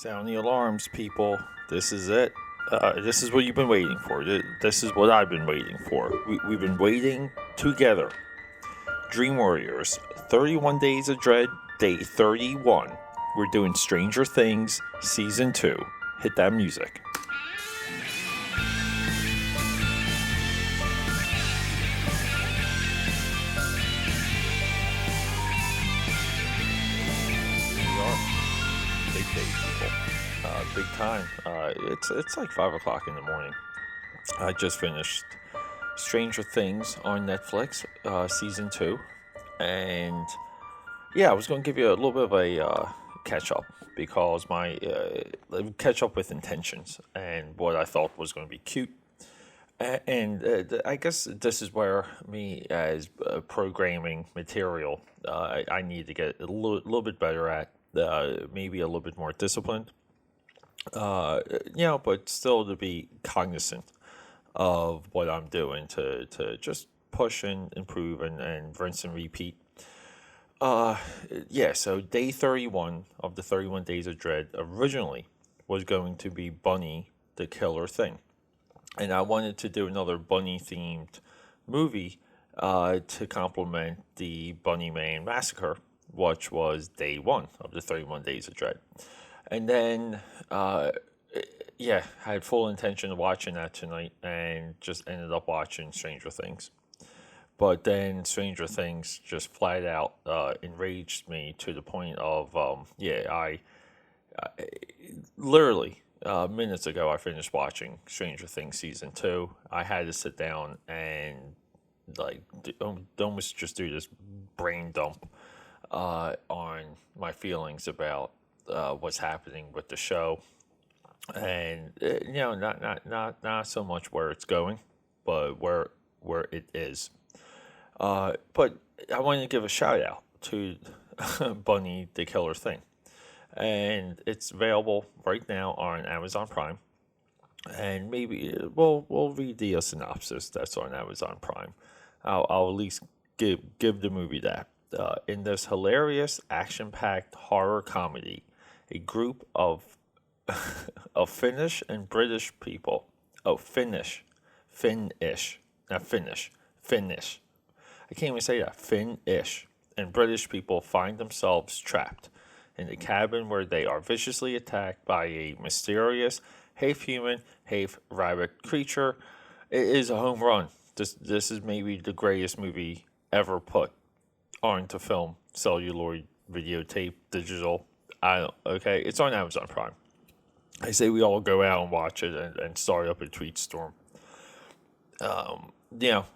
Sound the alarms, people. This is it. This is what you've been waiting for. This is what I've been waiting for. We've been waiting together. Dream Warriors, 31 Days of Dread, Day 31. We're doing Stranger Things, Season 2. Hit that music. Here we are. Big day, people. Big time. It's like 5 o'clock in the morning. I just finished Stranger Things on Netflix, season two, and yeah, I was going to give you a little bit of a catch up because my catch up with intentions and what I thought was going to be cute. And I guess this is where me as programming material, I need to get a little bit better at, maybe a little bit more disciplined, but still to be cognizant of what I'm doing to just push and improve and rinse and repeat. Uh, so day 31 of the 31 Days of Dread originally was going to be Bunny the Killer Thing. And I wanted to do another bunny themed movie to complement the Bunny Man Massacre, which was day one of the 31 Days of Dread. And then, I had full intention of watching that tonight and just ended up watching Stranger Things. But then Stranger Things just flat out enraged me to the point of, I literally minutes ago I finished watching Stranger Things season two. I had to sit down and almost just do this brain dump on my feelings about what's happening with the show, and not so much where it's going, but where it is. But I wanted to give a shout out to Bunny the Killer Thing, and it's available right now on Amazon Prime. And maybe we'll read the synopsis that's on Amazon Prime. I'll at least give the movie that. In this hilarious, action-packed horror comedy, a group of of Finnish and British people. Oh, Finnish, not Finnish. I can't even say that. Finnish and British people find themselves trapped in a cabin where they are viciously attacked by a mysterious, half human, half rabbit creature. It is a home run. This is maybe the greatest movie ever put onto film, celluloid, videotape, digital. I don't. Okay, it's on Amazon Prime. I say we all go out and watch it and start up a tweet storm.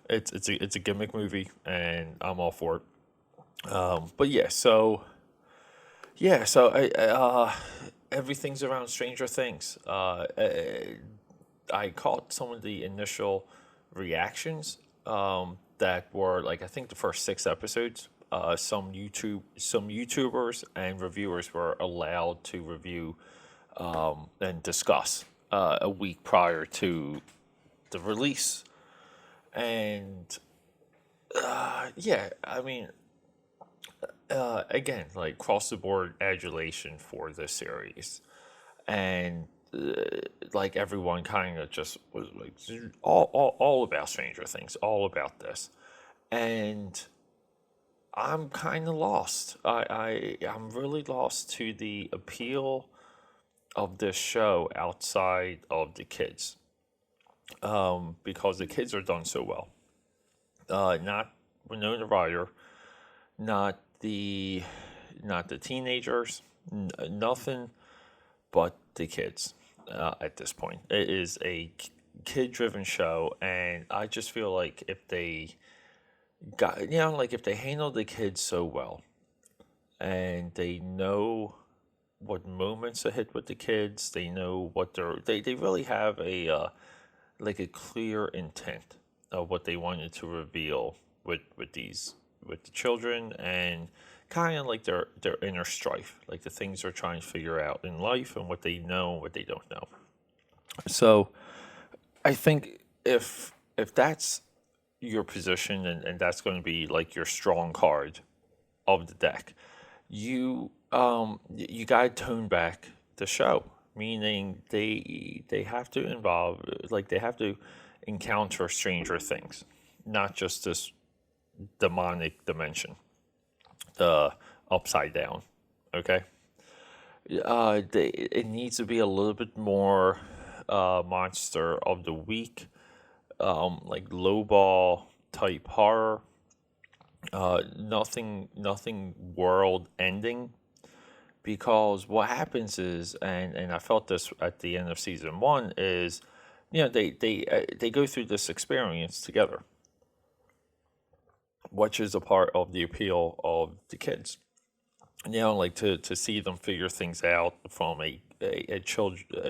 It's a gimmick movie, and I'm all for it. But everything's around Stranger Things. I caught some of the initial reactions that were like I think the first six episodes. Some YouTubers and reviewers were allowed to review and discuss a week prior to the release, and I mean, again, like cross the board adulation for this series, and like everyone kind of just was like all about Stranger Things, all about this, and I'm kind of lost. I'm really lost to the appeal of this show outside of the kids, because the kids are done so well. Not Winona Ryder, not the not the teenagers, nothing but the kids. At this point, it is a kid-driven show, and I just feel like if they like if they handle the kids so well, and they know what moments to hit with the kids, they know what they really have a like a clear intent of what they wanted to reveal with the children, and kind of like their inner strife, like the things they're trying to figure out in life and what they know and what they don't know. So I think if that's your position, and that's going to be like your strong card of the deck, you got to tone back the show, meaning they have to involve, like they have to encounter stranger things, not just this demonic dimension, the upside down. Okay, it needs to be a little bit more monster of the week, like lowball type horror. Nothing world ending, because what happens is, and I felt this at the end of season one, is, they go through this experience together, which is a part of the appeal of the kids. Like to see them figure things out from a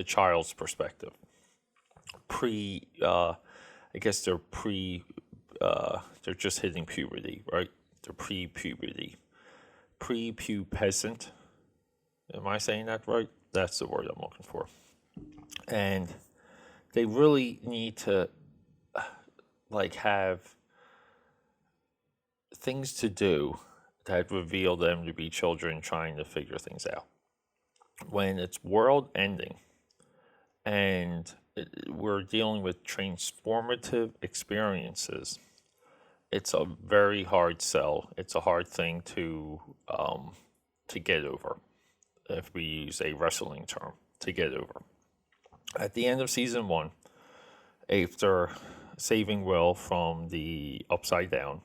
child's perspective. I guess they're just hitting puberty, right? They're pre-puberty, prepubescent. Am I saying that right? That's the word I'm looking for. And they really need to like have things to do that reveal them to be children trying to figure things out. When it's world ending and we're dealing with transformative experiences, it's a very hard sell. It's a hard thing to get over, if we use a wrestling term, to get over. At the end of season one, after saving Will from the upside down,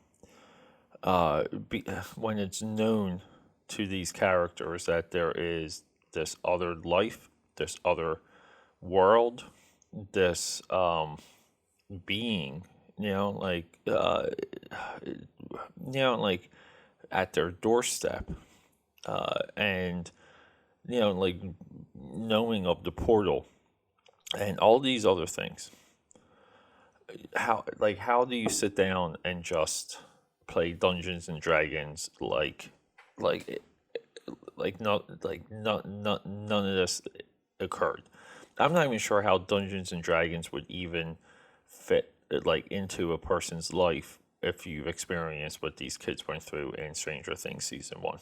when it's known to these characters that there is this other life, this other world, this being, like at their doorstep, and like knowing of the portal and all these other things. How do you sit down and just play Dungeons and Dragons like none of this occurred? I'm not even sure how Dungeons and Dragons would even fit like into a person's life if you've experienced what these kids went through in Stranger Things season one.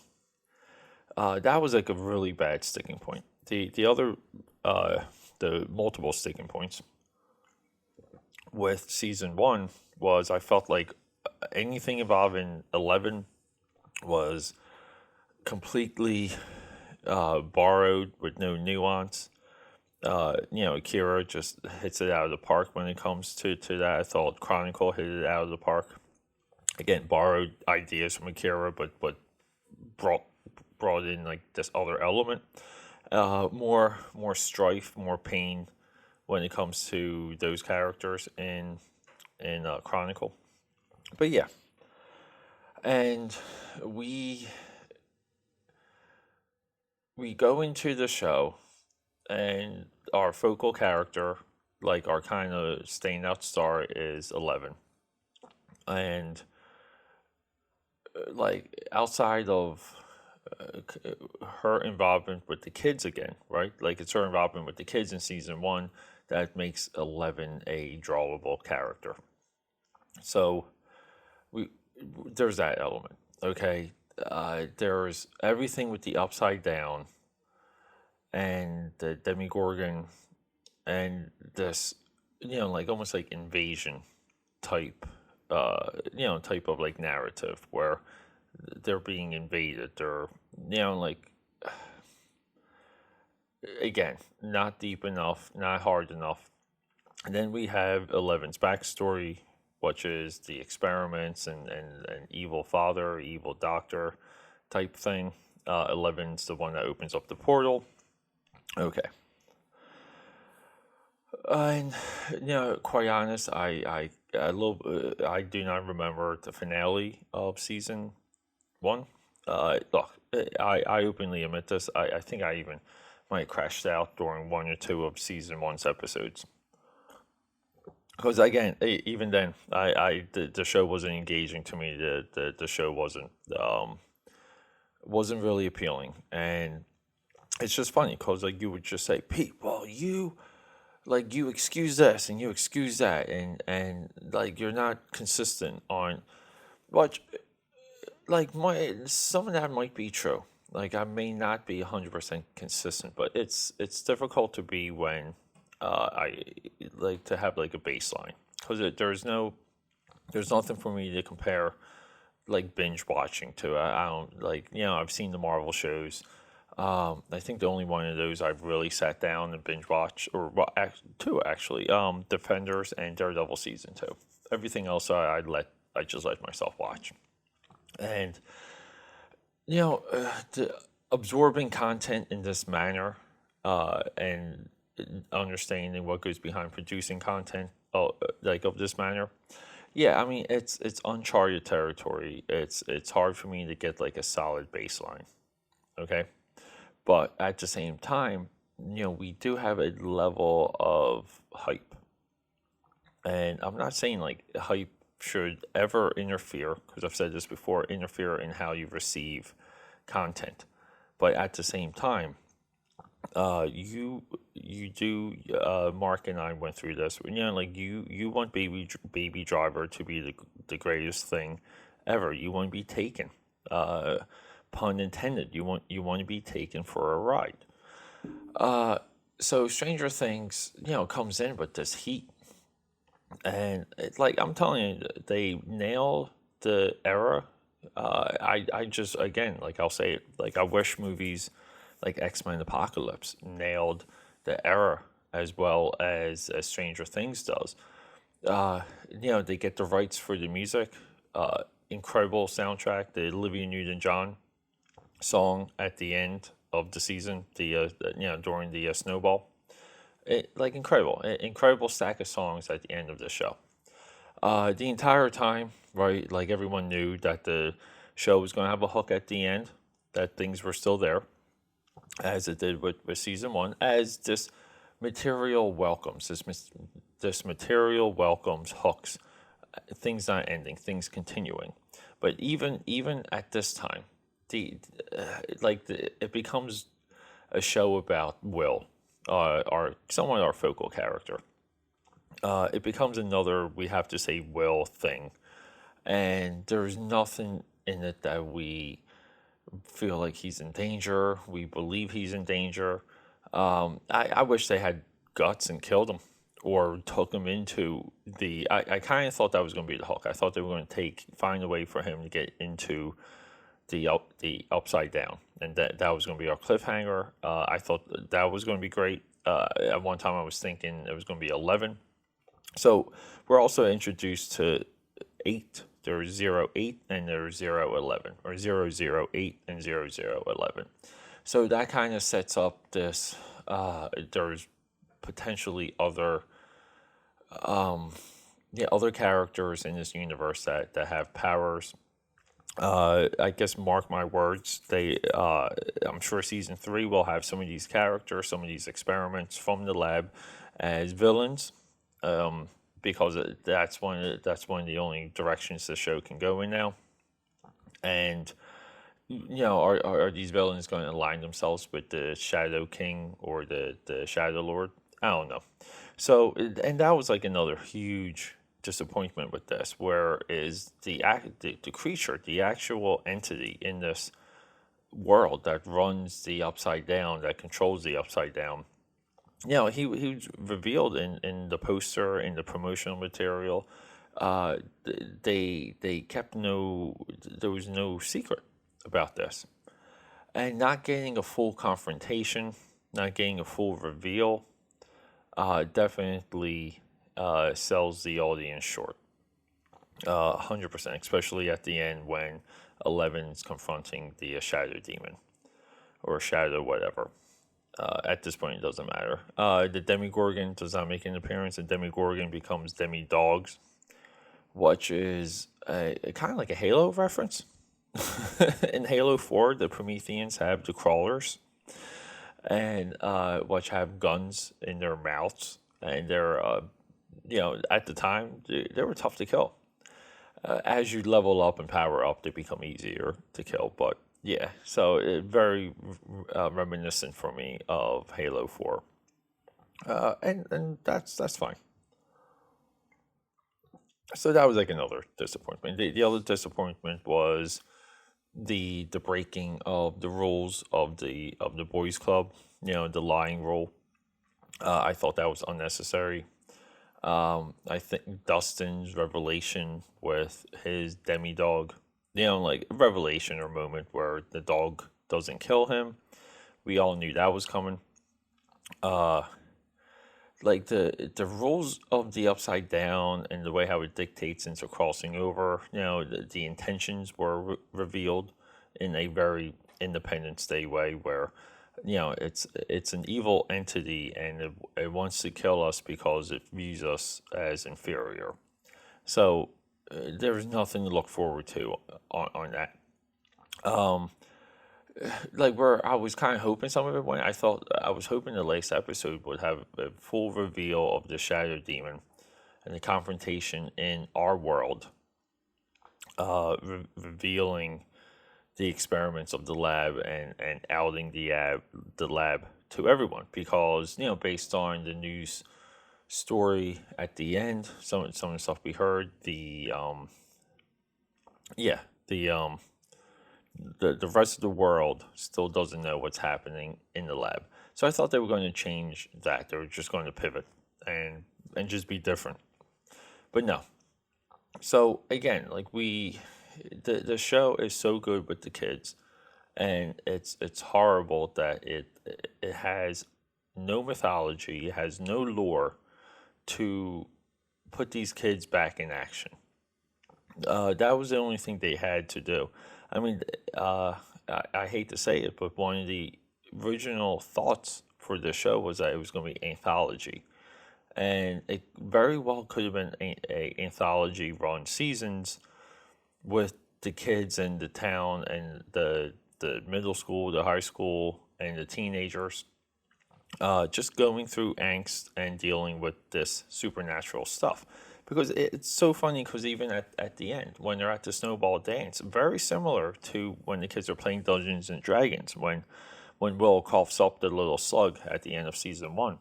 That was like a really bad sticking point. The multiple sticking points with season one was, I felt like anything involving 11 was completely borrowed with no nuance. Akira just hits it out of the park when it comes to that. I thought Chronicle hit it out of the park. Again, borrowed ideas from Akira, but brought in like this other element. More strife, more pain when it comes to those characters in Chronicle. But yeah, and we go into the show, and our focal character, like our kind of standout star, is 11. And like outside of her involvement with the kids again, right? Like it's her involvement with the kids in season one that makes 11 a drawable character. So there's that element. Okay, there's everything with the upside down and the Demigorgon and this, like almost like invasion type, type of like narrative where they're being invaded. They're, like, again, not deep enough, not hard enough. And then we have Eleven's backstory, which is the experiments and evil father, evil doctor type thing. 11's the one that opens up the portal. Okay. And quite honest, I do not remember the finale of season one. Look, I openly admit this. I think I even might have crashed out during one or two of season one's episodes. Because again, even then, the show wasn't engaging to me. The show wasn't really appealing, and it's just funny because like you would just say, Pete, well, you excuse this and you excuse that, and like you're not consistent on what, like some of that might be true. Like I may not be 100% consistent, but it's difficult to be when I like to have like a baseline because there's nothing for me to compare like binge watching to. I don't like I've seen the Marvel shows. I think the only one of those I've really sat down and binge watch, or well, two actually, Defenders and Daredevil season two. Everything else I just let myself watch, and absorbing content in this manner, and understanding what goes behind producing content, like of this manner. Yeah, I mean it's uncharted territory. It's hard for me to get like a solid baseline. Okay, but at the same time, we do have a level of hype, and I'm not saying like hype should ever interfere, because I've said this before, interfere in how you receive content. But at the same time, you do. Mark and I went through this. Like you want Baby Driver to be the greatest thing ever. You want to be taken. Uh, Pun intended. You want to be taken for a ride. So Stranger Things, comes in with this heat, and like I'm telling you, they nail the era. I just, again, like I'll say it, like I wish movies like X-Men Apocalypse nailed the era as well as Stranger Things does. They get the rights for the music, incredible soundtrack, the Olivia Newton-John song at the end of the season, during the snowball. Like incredible, incredible stack of songs at the end of the show. The entire time, right? Like everyone knew that the show was going to have a hook at the end, that things were still there, as it did with season one, as this material welcomes, this material welcomes hooks, things not ending, things continuing. But even at this time, the it becomes a show about Will, our somewhat our focal character. It becomes another, we have to say, Will thing, and there's nothing in it that we feel like he's in danger. We believe he's in danger. I wish they had guts and killed him, or took him into the. I kind of thought that was going to be the Hulk. I thought they were going to find a way for him to get into the upside down, and that was going to be our cliffhanger. I thought that was going to be great. At one time, I was thinking it was going to be 11. So we're also introduced to 8. There's 08 and there's 011, or 008 and 0011. So that kind of sets up this. There's potentially other characters in this universe that have powers. I guess, mark my words, I'm sure season 3 will have some of these characters, some of these experiments from the lab as villains, because that's one of the only directions the show can go in now. And are these villains going to align themselves with the Shadow King or the Shadow Lord? I don't know. So, and that was like another huge disappointment with this, where is the creature, the actual entity in this world that runs the Upside Down, that controls the Upside Down. He was revealed in the poster, in the promotional material. They kept there was no secret about this, and not getting a full confrontation, not getting a full reveal, definitely sells the audience short. 100%, especially at the end when Eleven's confronting the Shadow Demon, or Shadow whatever. At this point, it doesn't matter. The Demigorgon does not make an appearance. The Demigorgon becomes Demi-Dogs, which is kind of like a Halo reference. In Halo 4, the Prometheans have the crawlers, and which have guns in their mouths, and they're, at the time, they were tough to kill. As you level up and power up, they become easier to kill. But yeah, so very reminiscent for me of Halo 4, and that's fine. So that was like another disappointment. The other disappointment was the breaking of the rules of the boys club, the lying rule. I thought that was unnecessary. I think Dustin's revelation with his demi dog, like revelation or moment where the dog doesn't kill him. We all knew that was coming. Uh, like the rules of the upside down and the way how it dictates into crossing over, the intentions were revealed in a very Independence Day way where it's an evil entity and it wants to kill us because it views us as inferior. So there's nothing to look forward to on that. Um, like where I was kind of hoping some of it went. I was hoping the latest episode would have a full reveal of the Shadow Demon and the confrontation in our world, revealing the experiments of the lab and outing the lab to everyone because based on the news story at the end, some of the stuff we heard, yeah the rest of the world still doesn't know what's happening in the lab. So I thought they were going to change that. They were just going to pivot and just be different. But no. So again, like the show is so good with the kids, and it's horrible that it has no mythology, it has no lore to put these kids back in action. That was the only thing they had to do. I mean, I hate to say it, but one of the original thoughts for the show was that it was going to be anthology, and it very well could have been a anthology run seasons with the kids in the town and the middle school, the high school, and the teenagers, just going through angst and dealing with this supernatural stuff. Because it's so funny because even at the end, when they're at the snowball dance, very similar to when the kids are playing Dungeons and Dragons, when Will coughs up the little slug at the end of season one.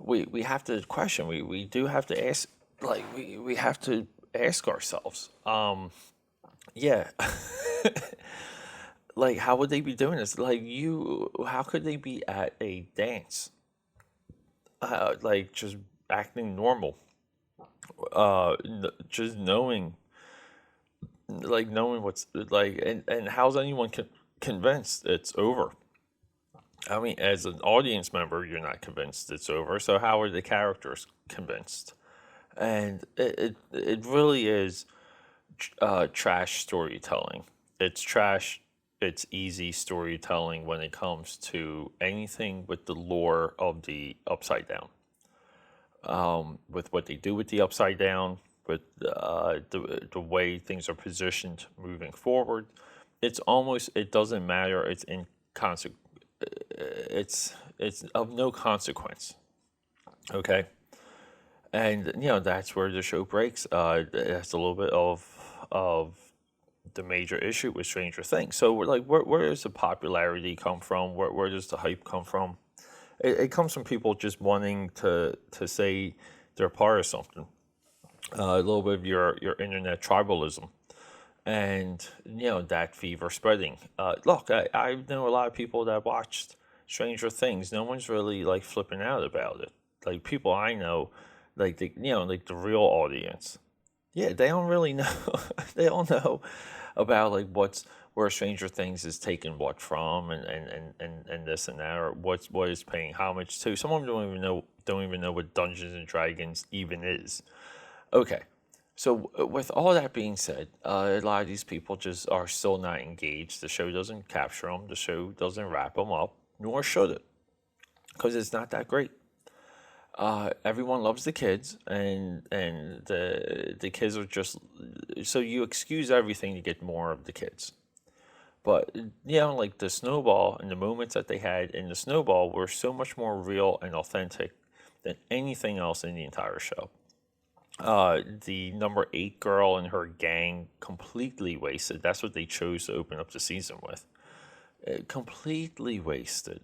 We have to question, we do have to ask, like, we have to ask ourselves, yeah, like, how would they be doing this? Like, how could they be at a dance? Like, just acting normal. Just knowing what's like, and how's anyone convinced it's over? I mean, as an audience member, you're not convinced it's over. So how are the characters convinced? And it really is trash storytelling. It's trash. It's easy storytelling when it comes to anything with the lore of the Upside Down. With what they do with the Upside Down, with the way things are positioned moving forward, it doesn't matter. It's of no consequence. Okay, and that's where the show breaks. That's a little bit of the major issue with Stranger Things. So we're like, where does the popularity come from? Where does the hype come from? It comes from people just wanting to say they're part of something. A little bit of your internet tribalism, and that fever spreading. Look, I know a lot of people that watched Stranger Things. No one's really like flipping out about it. Like people I know, like like the real audience. Yeah, they don't really know. They don't know about like where Stranger Things is taking what from, and this and that, or what is paying homage to. Some of them don't even know what Dungeons and Dragons even is. Okay, so with all that being said, a lot of these people just are still not engaged. The show doesn't capture them. The show doesn't wrap them up, nor should it, because it's not that great. Everyone loves the kids, and the kids are just, so you excuse everything to get more of the kids. But like the snowball and the moments that they had in the snowball were so much more real and authentic than anything else in the entire show. The number 8 girl and her gang completely wasted. That's what they chose to open up the season with. Completely wasted.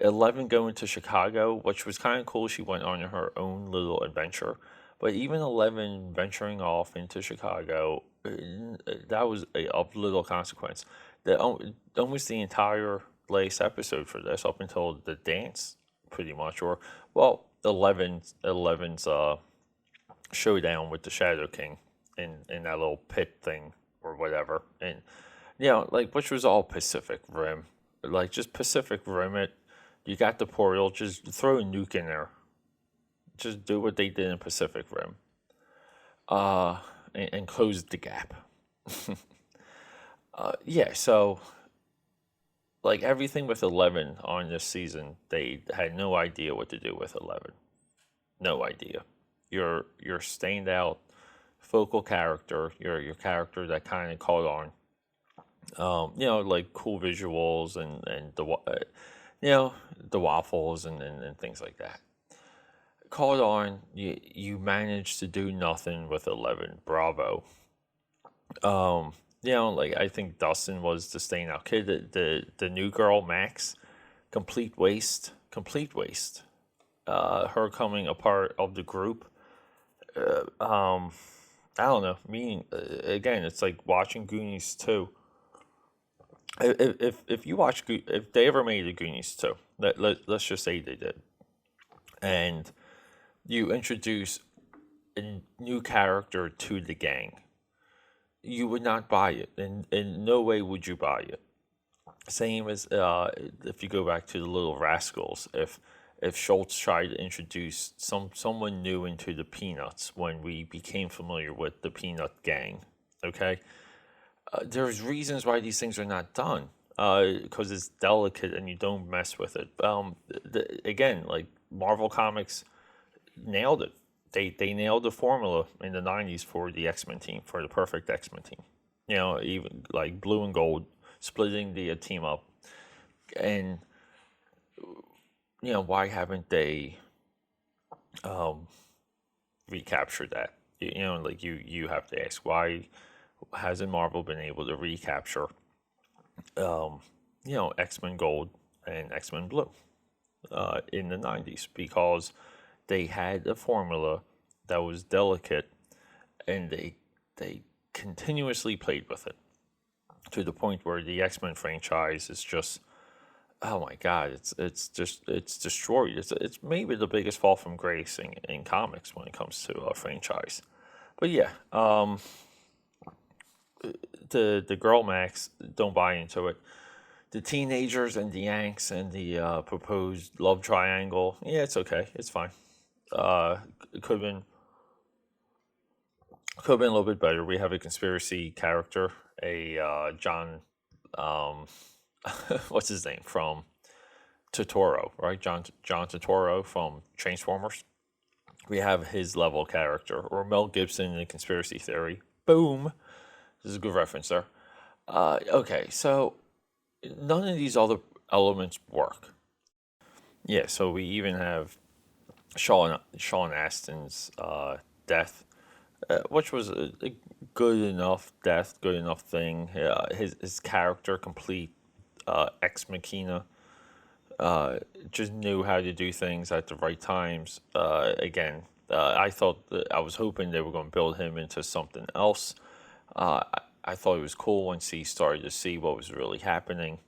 11 going to Chicago, which was kind of cool. She went on her own little adventure. But even 11 venturing off into Chicago, that was of little consequence. Almost the entire last episode for this, up until the dance, pretty much, or well, Eleven's showdown with the Shadow King in that little pit thing or whatever, and like, which was all Pacific Rim, like just Pacific Rim it. You got the portal, just throw a nuke in there. Just do what they did in Pacific Rim, and close the gap. Yeah, so like everything with 11 on this season, they had no idea what to do with 11. No idea. Your standout focal character, your character that kind of caught on. Like cool visuals and the waffles and things like that. Caught on. You managed to do nothing with 11. Bravo. Like I think Dustin was the standout kid. The new girl Max, complete waste. Complete waste. Her coming a part of the group. I don't know. Meaning again, it's like watching Goonies 2. If you watch, if they ever made a Goonies 2, let's just say they did, and you introduce a new character to the gang, you would not buy it. In no way would you buy it. Same as if you go back to the Little Rascals. If Schultz tried to introduce someone new into the Peanuts when we became familiar with the Peanut Gang, okay, there's reasons why these things are not done, because it's delicate and you don't mess with it. Again, like Marvel Comics nailed it. They nailed the formula in the 90s for the X-Men team, for the perfect X-Men team. Even like Blue and Gold splitting the team up. And, why haven't they recaptured that? Like you have to ask, why hasn't Marvel been able to recapture, X-Men Gold and X-Men Blue in the 90s? Because they had a formula that was delicate, and they continuously played with it to the point where the X-Men franchise is just, oh my god, it's destroyed. It's maybe the biggest fall from grace in comics when it comes to a franchise. But yeah, the girl Max, don't buy into it. The teenagers and the Yanks and the proposed love triangle, yeah, it's okay, it's fine. It could have been a little bit better. We have a conspiracy character, a John, what's his name from Totoro, right? John Totoro from Transformers. We have his level character, or Mel Gibson in Conspiracy Theory. Boom. This is a good reference there. Okay, so none of these other elements work. Yeah, so we even have Sean Astin's death, which was a good enough death, good enough thing. His character, complete ex machina, just knew how to do things at the right times. Again, I was hoping they were going to build him into something else. I thought it was cool once he started to see what was really happening.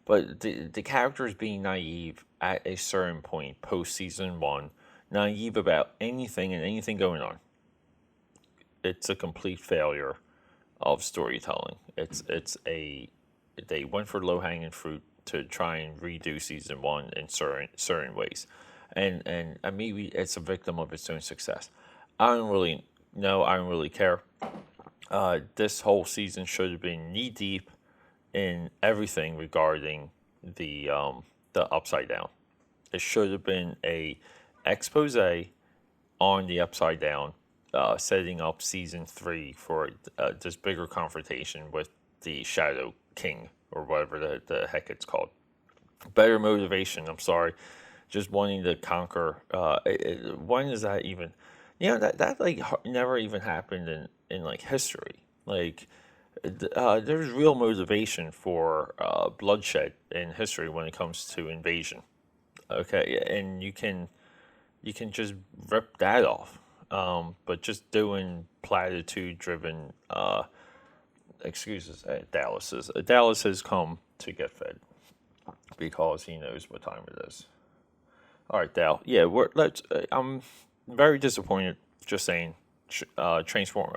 But the characters being naive at a certain point post season 1, naive about anything and anything going on, it's a complete failure of storytelling. They went for low hanging fruit to try and redo season 1 in certain ways, and maybe it's a victim of its own success. I don't really know. I don't really care. This whole season should have been knee deep in everything regarding the Upside Down. It should have been a expose on the Upside Down, setting up season 3 for this bigger confrontation with the Shadow King, or whatever the heck it's called. Better motivation. I'm sorry, just wanting to conquer. When is that even? That like never even happened in like history. Like there's real motivation for bloodshed in history when it comes to invasion. Okay, and you can just rip that off. but just doing platitude-driven excuses. Dallas has come to get fed because he knows what time it is. All right, Dal. Yeah, I'm very disappointed. Just saying, transform.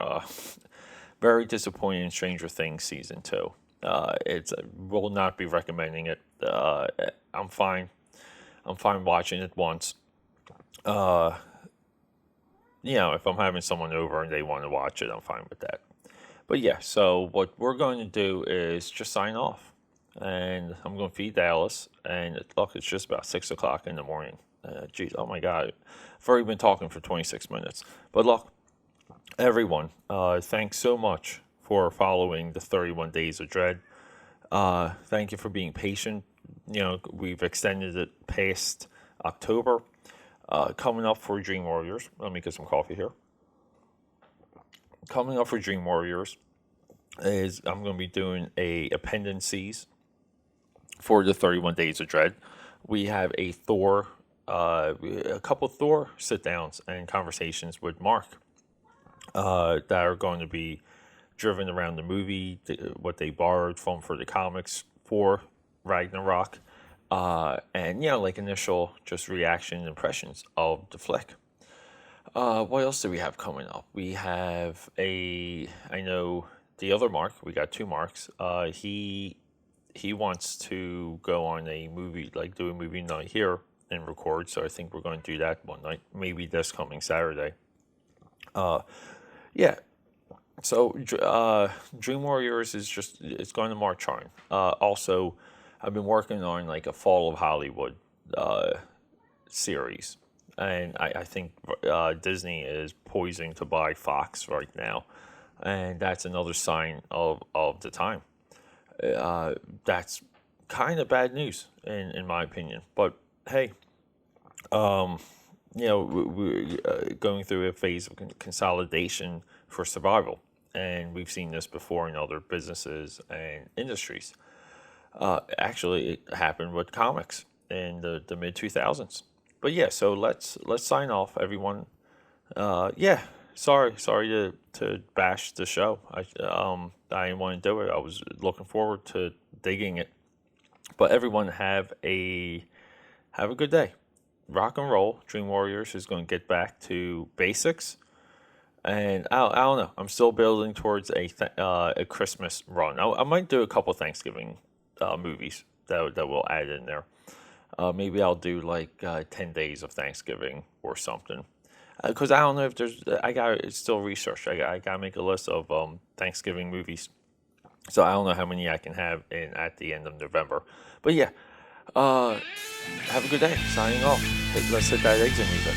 Very disappointed in Stranger Things season 2. It's will not be recommending it. I'm fine. I'm fine watching it once. If I'm having someone over and they want to watch it, I'm fine with that. But yeah, so what we're going to do is just sign off, and I'm going to feed Dallas. And look, it's just about 6 o'clock in the morning. Geez, oh my God, I've already been talking for 26 minutes. But look, everyone, thanks so much for following the 31 Days of Dread. Thank you for being patient. We've extended it past October. Coming up for Dream Warriors. Let me get some coffee here. Coming up for Dream Warriors is I'm going to be doing appendices for the 31 Days of Dread. We have a couple Thor sit downs and conversations with Mark that are going to be driven around the movie, what they borrowed from for the comics for Ragnarok, and like initial just reaction impressions of the flick. What else do we have coming up? We have I know the other Mark. We got two Marks. He wants to go on a movie, like do a movie night here and record. So I think we're going to do that one night, maybe this coming Saturday. Yeah. So Dream Warriors it's going to march on. Also, I've been working on like a Fall of Hollywood series, and I think Disney is poising to buy Fox right now, and that's another sign of the time. That's kind of bad news in my opinion. But hey, we're going through a phase of consolidation for survival, and we've seen this before in other businesses and industries. Actually, it happened with comics in the mid 2000s. But yeah, so let's sign off, everyone. Yeah, sorry to bash the show. I didn't want to do it. I was looking forward to digging it. But everyone have a good day. Rock and roll. Dream Warriors is going to get back to basics. And I don't know. I'm still building towards a Christmas run. I might do a couple Thanksgiving movies that we'll add in there. Maybe I'll do like 10 days of Thanksgiving or something. Because I don't know if I got to still research. I got to make a list of Thanksgiving movies. So I don't know how many I can have at the end of November. But yeah, have a good day. Signing off. Let's hit that exit music.